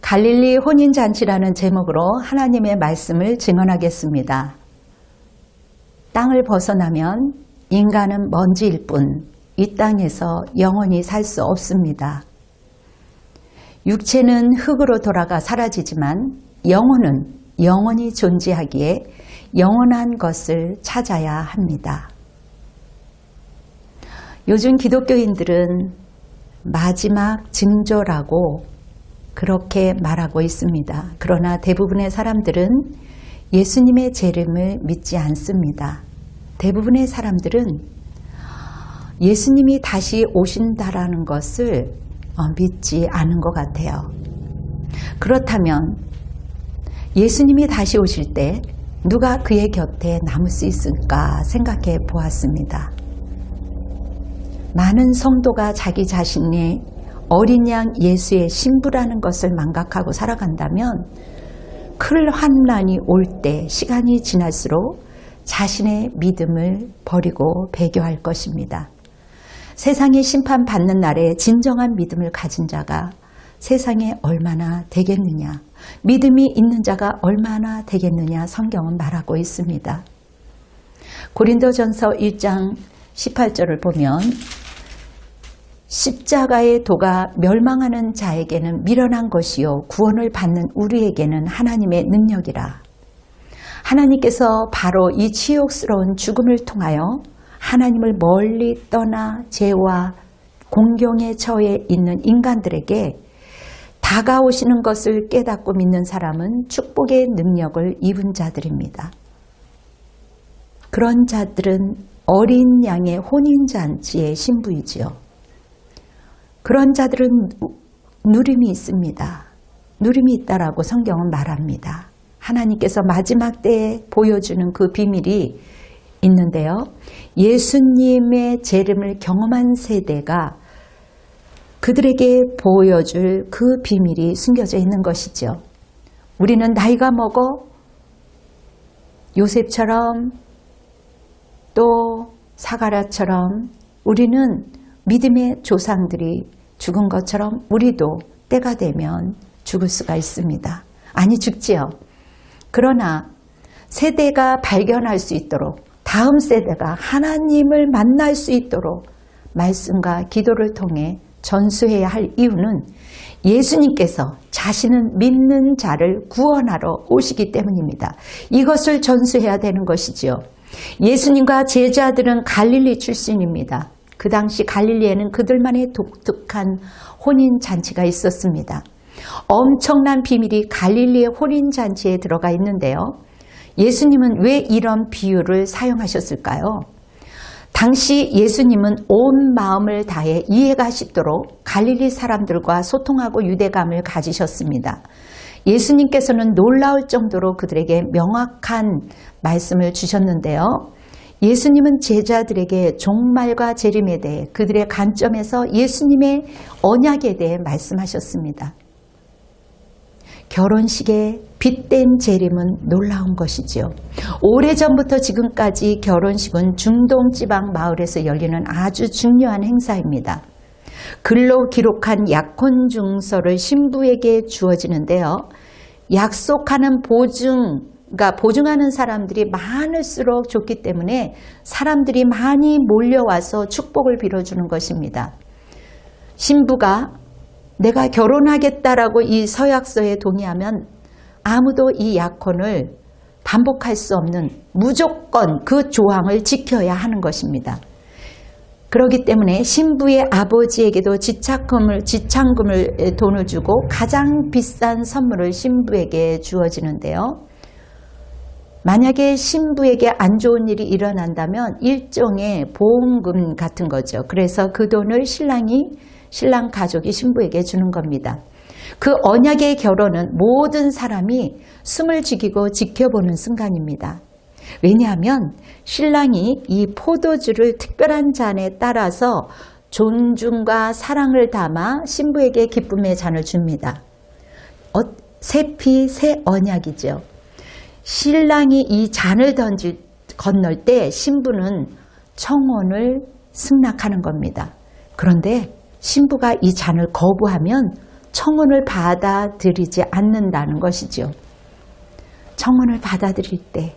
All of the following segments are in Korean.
갈릴리 혼인잔치라는 제목으로 하나님의 말씀을 증언하겠습니다. 땅을 벗어나면 인간은 먼지일 뿐 이 땅에서 영원히 살 수 없습니다. 육체는 흙으로 돌아가 사라지지만 영혼은 영원히 존재하기에 영원한 것을 찾아야 합니다. 요즘 기독교인들은 마지막 징조라고 그렇게 말하고 있습니다. 그러나 대부분의 사람들은 예수님의 재림을 믿지 않습니다. 대부분의 사람들은 예수님이 다시 오신다라는 것을 믿지 않은 것 같아요. 그렇다면 예수님이 다시 오실 때 누가 그의 곁에 남을 수 있을까 생각해 보았습니다. 많은 성도가 자기 자신이 어린 양 예수의 신부라는 것을 망각하고 살아간다면 큰 환난이 올 때 시간이 지날수록 자신의 믿음을 버리고 배교할 것입니다. 세상의 심판받는 날에 진정한 믿음을 가진 자가 세상에 얼마나 되겠느냐, 믿음이 있는 자가 얼마나 되겠느냐 성경은 말하고 있습니다. 고린도전서 1장 18절을 보면 십자가의 도가 멸망하는 자에게는 미련한 것이요 구원을 받는 우리에게는 하나님의 능력이라. 하나님께서 바로 이 치욕스러운 죽음을 통하여 하나님을 멀리 떠나 죄와 공경에 처해 있는 인간들에게 다가오시는 것을 깨닫고 믿는 사람은 축복의 능력을 입은 자들입니다. 그런 자들은 어린 양의 혼인잔치의 신부이지요. 그런 자들은 누림이 있습니다. 누림이 있다라고 성경은 말합니다. 하나님께서 마지막 때에 보여주는 그 비밀이 있는데요. 예수님의 재림을 경험한 세대가 그들에게 보여줄 그 비밀이 숨겨져 있는 것이죠. 우리는 나이가 먹어 요셉처럼 또 사가랴처럼 우리는 믿음의 조상들이 죽은 것처럼 우리도 때가 되면 죽을 수가 있습니다. 아니 죽지요. 그러나 세대가 발견할 수 있도록 다음 세대가 하나님을 만날 수 있도록 말씀과 기도를 통해 전수해야 할 이유는 예수님께서 자신은 믿는 자를 구원하러 오시기 때문입니다. 이것을 전수해야 되는 것이지요. 예수님과 제자들은 갈릴리 출신입니다. 그 당시 갈릴리에는 그들만의 독특한 혼인잔치가 있었습니다. 엄청난 비밀이 갈릴리의 혼인잔치에 들어가 있는데요. 예수님은 왜 이런 비유를 사용하셨을까요? 당시 예수님은 온 마음을 다해 이해가 쉽도록 갈릴리 사람들과 소통하고 유대감을 가지셨습니다. 예수님께서는 놀라울 정도로 그들에게 명확한 말씀을 주셨는데요. 예수님은 제자들에게 종말과 재림에 대해 그들의 관점에서 예수님의 언약에 대해 말씀하셨습니다. 결혼식의 빛된 재림은 놀라운 것이지요. 오래전부터 지금까지 결혼식은 중동 지방 마을에서 열리는 아주 중요한 행사입니다. 글로 기록한 약혼증서를 신부에게 주어지는데요. 약속하는 보증하는 사람들이 많을수록 좋기 때문에 사람들이 많이 몰려와서 축복을 빌어주는 것입니다. 신부가 내가 결혼하겠다라고 이 서약서에 동의하면 아무도 이 약혼을 반복할 수 없는 무조건 그 조항을 지켜야 하는 것입니다. 그렇기 때문에 신부의 아버지에게도 지참금을 돈을 주고 가장 비싼 선물을 신부에게 주어지는데요. 만약에 신부에게 안 좋은 일이 일어난다면 일종의 보험금 같은 거죠. 그래서 그 돈을 신랑 가족이 신부에게 주는 겁니다. 그 언약의 결혼은 모든 사람이 숨을 죽이고 지켜보는 순간입니다. 왜냐하면 신랑이 이 포도주를 특별한 잔에 따라서 존중과 사랑을 담아 신부에게 기쁨의 잔을 줍니다. 새 피, 새 언약이죠. 신랑이 이 잔을 건널 때 신부는 청혼을 승낙하는 겁니다. 그런데 신부가 이 잔을 거부하면 청혼을 받아들이지 않는다는 것이죠. 청혼을 받아들일 때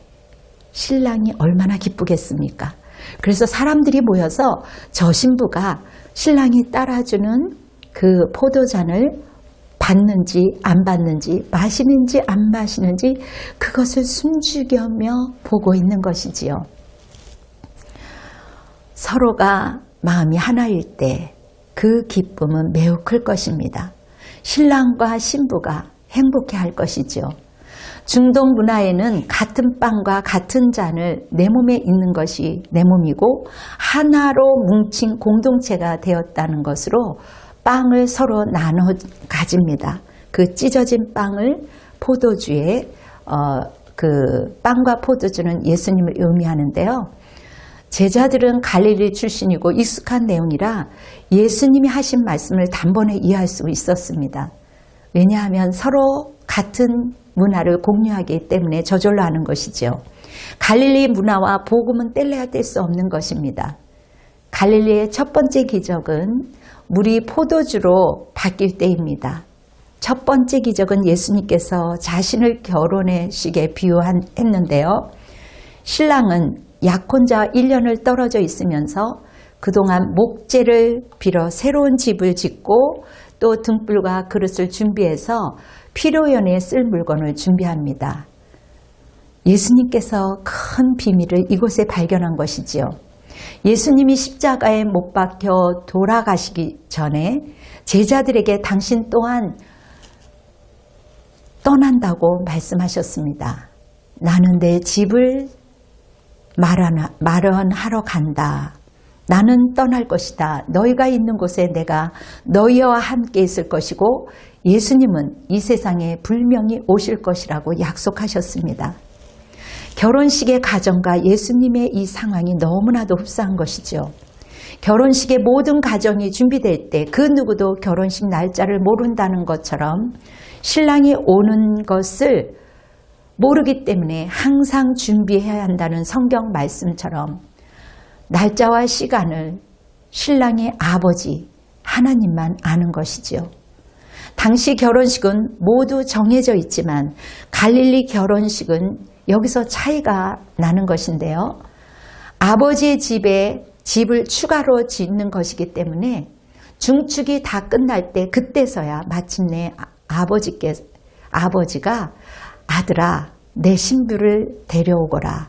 신랑이 얼마나 기쁘겠습니까? 그래서 사람들이 모여서 저 신부가 신랑이 따라주는 그 포도잔을 받는지 안 받는지, 마시는지 안 마시는지 그것을 숨죽이며 보고 있는 것이지요. 서로가 마음이 하나일 때 그 기쁨은 매우 클 것입니다. 신랑과 신부가 행복해할 것이죠. 중동 문화에는 같은 빵과 같은 잔을 내 몸에 있는 것이 내 몸이고 하나로 뭉친 공동체가 되었다는 것으로 빵을 서로 나눠 가집니다. 그 찢어진 빵을 포도주에 그 빵과 포도주는 예수님을 의미하는데요. 제자들은 갈릴리 출신이고 익숙한 내용이라 예수님이 하신 말씀을 단번에 이해할 수 있었습니다. 왜냐하면 서로 같은 문화를 공유하기 때문에 저절로 하는 것이죠. 갈릴리 문화와 복음은 뗄래야 뗄 수 없는 것입니다. 갈릴리의 첫 번째 기적은 물이 포도주로 바뀔 때입니다. 첫 번째 기적은 예수님께서 자신을 결혼식에 비유했는데요. 신랑은 약혼자와 1년을 떨어져 있으면서 그동안 목재를 빌어 새로운 집을 짓고 또 등불과 그릇을 준비해서 피로연에 쓸 물건을 준비합니다. 예수님께서 큰 비밀을 이곳에 발견한 것이지요. 예수님이 십자가에 못 박혀 돌아가시기 전에 제자들에게 당신 또한 떠난다고 말씀하셨습니다. 나는 내 집을 마련하러 간다. 나는 떠날 것이다. 너희가 있는 곳에 내가 너희와 함께 있을 것이고 예수님은 이 세상에 분명히 오실 것이라고 약속하셨습니다. 결혼식의 가정과 예수님의 이 상황이 너무나도 흡사한 것이죠. 결혼식의 모든 가정이 준비될 때 그 누구도 결혼식 날짜를 모른다는 것처럼 신랑이 오는 것을 모르기 때문에 항상 준비해야 한다는 성경 말씀처럼 날짜와 시간을 신랑의 아버지 하나님만 아는 것이지요. 당시 결혼식은 모두 정해져 있지만 갈릴리 결혼식은 여기서 차이가 나는 것인데요. 아버지의 집에 집을 추가로 짓는 것이기 때문에 중축이 다 끝날 때 그때서야 마침내 아버지가 아들아 내 신부를 데려오거라.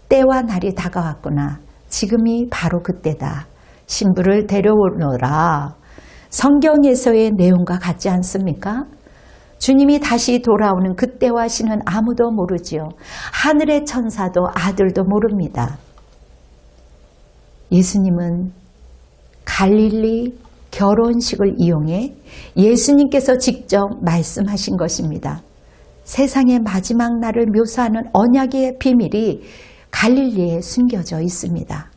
때와 날이 다가왔구나. 지금이 바로 그때다. 신부를 데려오너라. 성경에서의 내용과 같지 않습니까? 주님이 다시 돌아오는 그때와 시는 아무도 모르지요. 하늘의 천사도 아들도 모릅니다. 예수님은 갈릴리 결혼식을 이용해 예수님께서 직접 말씀하신 것입니다. 세상의 마지막 날을 묘사하는 언약의 비밀이 갈릴리에 숨겨져 있습니다.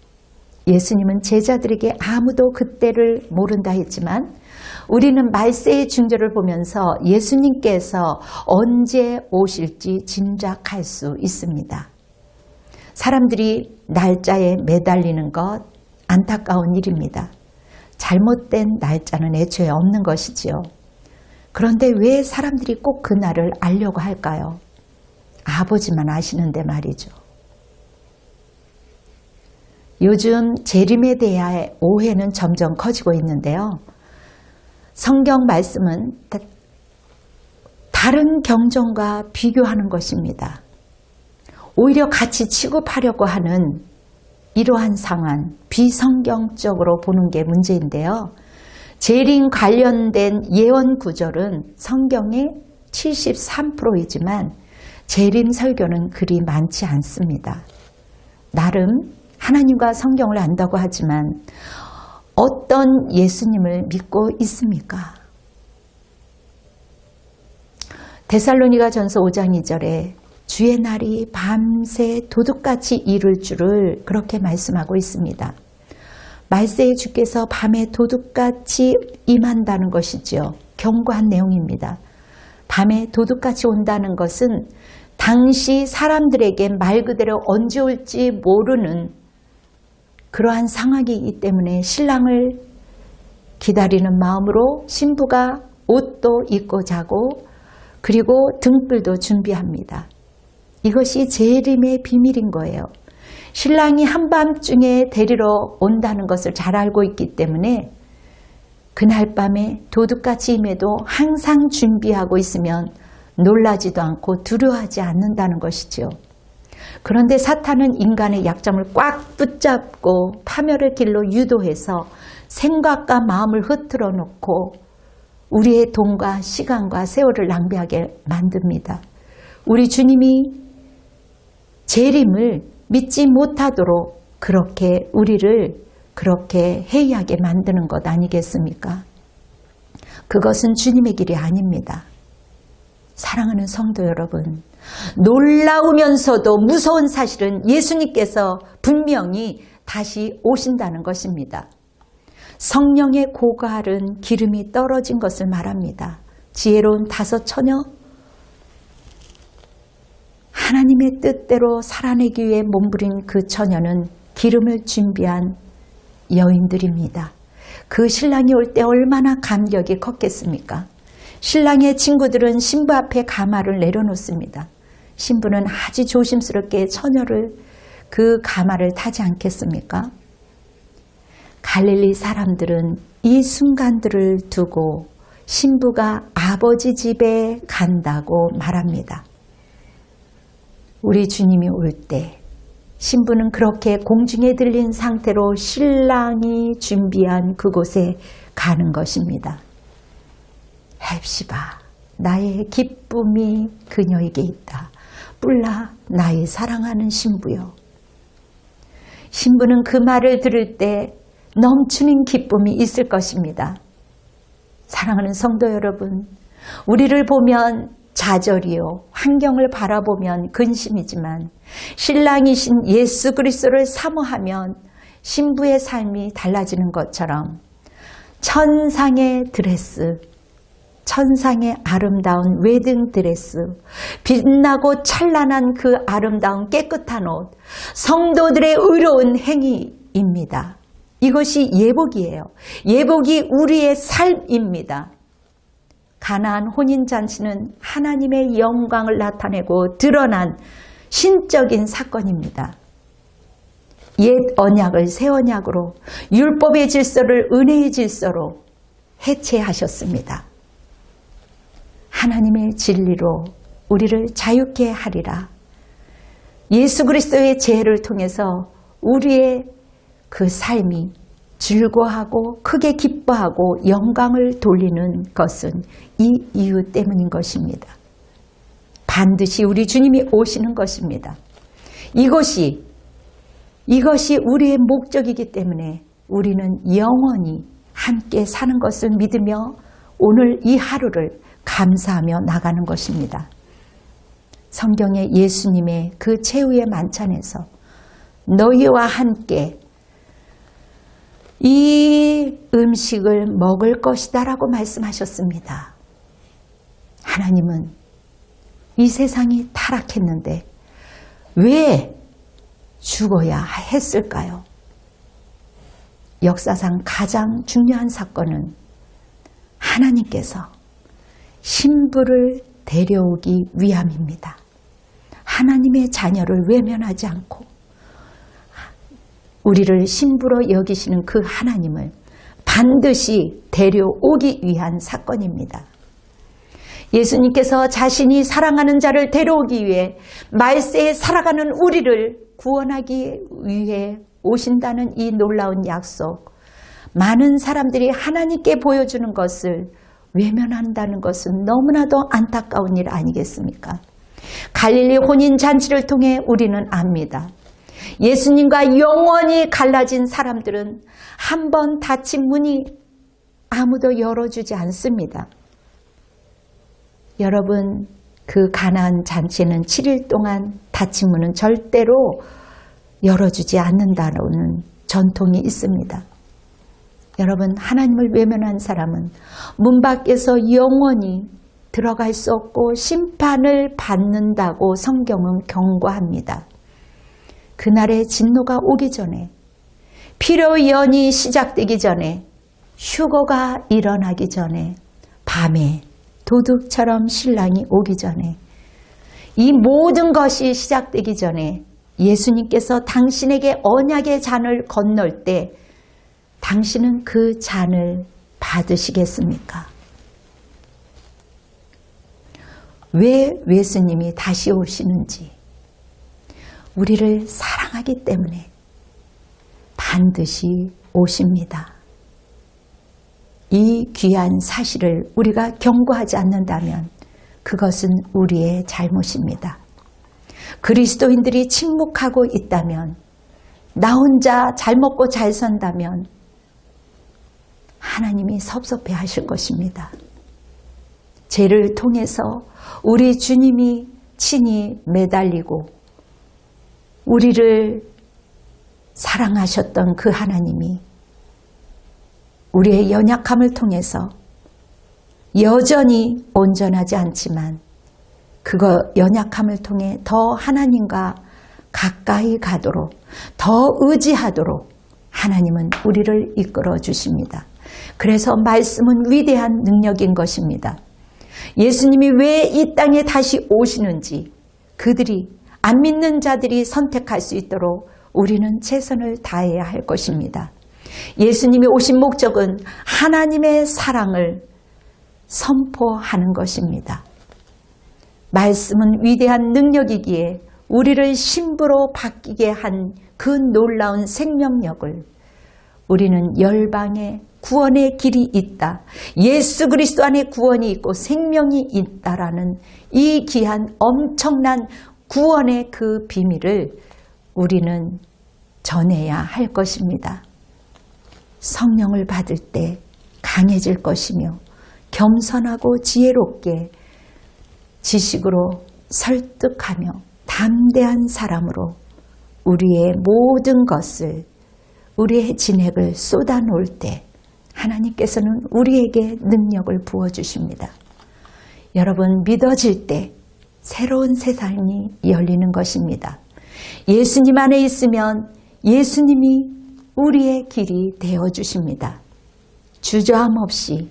예수님은 제자들에게 아무도 그때를 모른다 했지만 우리는 말세의 징조를 보면서 예수님께서 언제 오실지 짐작할 수 있습니다. 사람들이 날짜에 매달리는 것 안타까운 일입니다. 잘못된 날짜는 애초에 없는 것이지요. 그런데 왜 사람들이 꼭 그날을 알려고 할까요? 아버지만 아시는데 말이죠. 요즘 재림에 대한 오해는 점점 커지고 있는데요. 성경 말씀은 다른 경전과 비교하는 것입니다. 오히려 같이 취급하려고 하는 이러한 상황, 비성경적으로 보는 게 문제인데요. 재림 관련된 예언 구절은 성경의 73%이지만 재림 설교는 그리 많지 않습니다. 나름 하나님과 성경을 안다고 하지만 어떤 예수님을 믿고 있습니까? 데살로니가전서 5장 2절에 주의 날이 밤새 도둑같이 이룰 줄을 그렇게 말씀하고 있습니다. 말세의 주께서 밤에 도둑같이 임한다는 것이지요. 경고한 내용입니다. 밤에 도둑같이 온다는 것은 당시 사람들에게 말 그대로 언제 올지 모르는 그러한 상황이기 때문에 신랑을 기다리는 마음으로 신부가 옷도 입고 자고 그리고 등불도 준비합니다. 이것이 재림의 비밀인 거예요. 신랑이 한밤중에 데리러 온다는 것을 잘 알고 있기 때문에 그날 밤에 도둑같이 임해도 항상 준비하고 있으면 놀라지도 않고 두려워하지 않는다는 것이죠. 그런데 사탄은 인간의 약점을 꽉 붙잡고 파멸의 길로 유도해서 생각과 마음을 흐트러 놓고 우리의 돈과 시간과 세월을 낭비하게 만듭니다. 우리 주님이 재림을 믿지 못하도록 그렇게 우리를 그렇게 해이하게 만드는 것 아니겠습니까? 그것은 주님의 길이 아닙니다. 사랑하는 성도 여러분, 놀라우면서도 무서운 사실은 예수님께서 분명히 다시 오신다는 것입니다. 성령의 고갈은 기름이 떨어진 것을 말합니다. 지혜로운 5 처녀, 하나님의 뜻대로 살아내기 위해 몸부린 그 처녀는 기름을 준비한 여인들입니다. 그 신랑이 올 때 얼마나 감격이 컸겠습니까? 신랑의 친구들은 신부 앞에 가마를 내려놓습니다. 신부는 아주 조심스럽게 처녀를 그 가마를 타지 않겠습니까? 갈릴리 사람들은 이 순간들을 두고 신부가 아버지 집에 간다고 말합니다. 우리 주님이 올 때 신부는 그렇게 공중에 들린 상태로 신랑이 준비한 그곳에 가는 것입니다. 헵시바, 나의 기쁨이 그녀에게 있다. 뿔라, 나의 사랑하는 신부여. 신부는 그 말을 들을 때 넘치는 기쁨이 있을 것입니다. 사랑하는 성도 여러분, 우리를 보면 좌절이요, 환경을 바라보면 근심이지만 신랑이신 예수 그리스도를 사모하면 신부의 삶이 달라지는 것처럼 천상의 드레스, 천상의 아름다운 웨딩 드레스, 빛나고 찬란한 그 아름다운 깨끗한 옷, 성도들의 의로운 행위입니다. 이것이 예복이에요. 예복이 우리의 삶입니다. 가나안 혼인잔치는 하나님의 영광을 나타내고 드러난 신적인 사건입니다. 옛 언약을 새 언약으로, 율법의 질서를 은혜의 질서로 해체하셨습니다. 하나님의 진리로 우리를 자유케 하리라. 예수 그리스도의 제혜를 통해서 우리의 그 삶이 즐거워하고 크게 기뻐하고 영광을 돌리는 것은 이 이유 때문인 것입니다. 반드시 우리 주님이 오시는 것입니다. 이것이 우리의 목적이기 때문에 우리는 영원히 함께 사는 것을 믿으며 오늘 이 하루를 감사하며 나가는 것입니다. 성경에 예수님의 그 최후의 만찬에서 너희와 함께 이 음식을 먹을 것이다 라고 말씀하셨습니다. 하나님은 이 세상이 타락했는데 왜 죽어야 했을까요? 역사상 가장 중요한 사건은 하나님께서 신부를 데려오기 위함입니다. 하나님의 자녀를 외면하지 않고 우리를 신부로 여기시는 그 하나님을 반드시 데려오기 위한 사건입니다. 예수님께서 자신이 사랑하는 자를 데려오기 위해 말세에 살아가는 우리를 구원하기 위해 오신다는 이 놀라운 약속, 많은 사람들이 하나님께 보여주는 것을 외면한다는 것은 너무나도 안타까운 일 아니겠습니까? 갈릴리 혼인잔치를 통해 우리는 압니다. 예수님과 영원히 갈라진 사람들은 한 번 닫힌 문이 아무도 열어주지 않습니다. 여러분, 그 가나안 잔치는 7일 동안 닫힌 문은 절대로 열어주지 않는다는 전통이 있습니다. 여러분, 하나님을 외면한 사람은 문 밖에서 영원히 들어갈 수 없고 심판을 받는다고 성경은 경고합니다. 그날의 진노가 오기 전에, 피로연이 시작되기 전에, 휴거가 일어나기 전에 밤에 도둑처럼 신랑이 오기 전에, 이 모든 것이 시작되기 전에 예수님께서 당신에게 언약의 잔을 건널 때 당신은 그 잔을 받으시겠습니까? 왜 예수님이 다시 오시는지, 우리를 사랑하기 때문에 반드시 오십니다. 이 귀한 사실을 우리가 경고하지 않는다면 그것은 우리의 잘못입니다. 그리스도인들이 침묵하고 있다면, 나 혼자 잘 먹고 잘 산다면 하나님이 섭섭해 하실 것입니다. 죄를 통해서 우리 주님이 친히 매달리고 우리를 사랑하셨던 그 하나님이 우리의 연약함을 통해서 여전히 온전하지 않지만 그거 연약함을 통해 더 하나님과 가까이 가도록, 더 의지하도록 하나님은 우리를 이끌어 주십니다. 그래서 말씀은 위대한 능력인 것입니다. 예수님이 왜 이 땅에 다시 오시는지 그들이, 안 믿는 자들이 선택할 수 있도록 우리는 최선을 다해야 할 것입니다. 예수님이 오신 목적은 하나님의 사랑을 선포하는 것입니다. 말씀은 위대한 능력이기에 우리를 신부로 바뀌게 한 그 놀라운 생명력을 우리는 열방에 구원의 길이 있다, 예수 그리스도 안에 구원이 있고 생명이 있다라는 이 귀한 엄청난 구원의 그 비밀을 우리는 전해야 할 것입니다. 성령을 받을 때 강해질 것이며 겸손하고 지혜롭게 지식으로 설득하며 담대한 사람으로 우리의 모든 것을, 우리의 진액을 쏟아놓을 때 하나님께서는 우리에게 능력을 부어주십니다. 여러분, 믿어질 때 새로운 세상이 열리는 것입니다. 예수님 안에 있으면 예수님이 우리의 길이 되어주십니다. 주저함 없이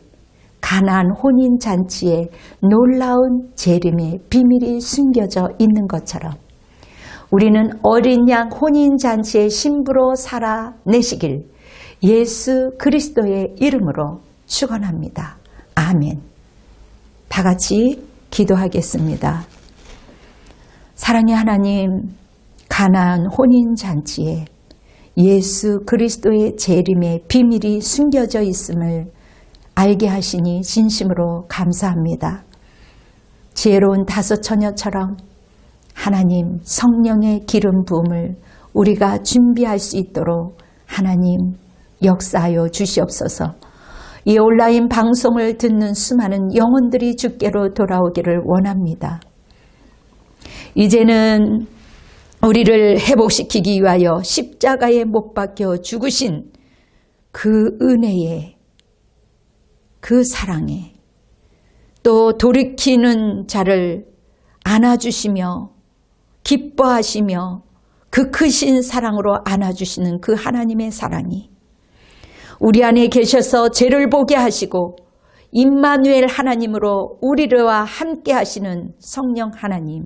가나안 혼인잔치에 놀라운 재림의 비밀이 숨겨져 있는 것처럼 우리는 어린 양 혼인잔치의 신부로 살아내시길 예수 그리스도의 이름으로 축원합니다. 아멘. 다 같이 기도하겠습니다. 사랑의 하나님, 가나안 혼인잔치에 예수 그리스도의 재림의 비밀이 숨겨져 있음을 알게 하시니 진심으로 감사합니다. 지혜로운 다섯 처녀처럼 하나님 성령의 기름 부음을 우리가 준비할 수 있도록 하나님 역사하여 주시옵소서. 이 온라인 방송을 듣는 수많은 영혼들이 주께로 돌아오기를 원합니다. 이제는 우리를 회복시키기 위하여 십자가에 못 박혀 죽으신 그 은혜에, 그 사랑에, 또 돌이키는 자를 안아주시며 기뻐하시며 그 크신 사랑으로 안아주시는 그 하나님의 사랑이 우리 안에 계셔서 죄를 보게 하시고 임마누엘 하나님으로 우리와 함께 하시는 성령 하나님,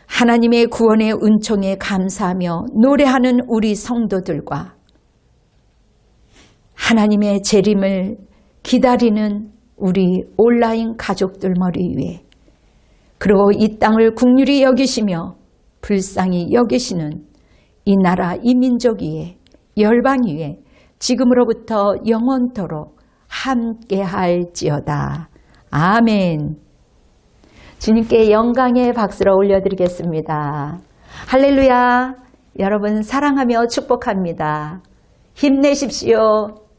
하나님의 구원의 은총에 감사하며 노래하는 우리 성도들과 하나님의 재림을 기다리는 우리 온라인 가족들 머리 위에, 그리고 이 땅을 긍휼히 여기시며 불쌍히 여기시는 이 나라 이 민족 위에, 열방 위에 지금으로부터 영원토록 함께 할지어다. 아멘. 주님께 영광의 박수를 올려드리겠습니다. 할렐루야. 여러분 사랑하며 축복합니다. 힘내십시오.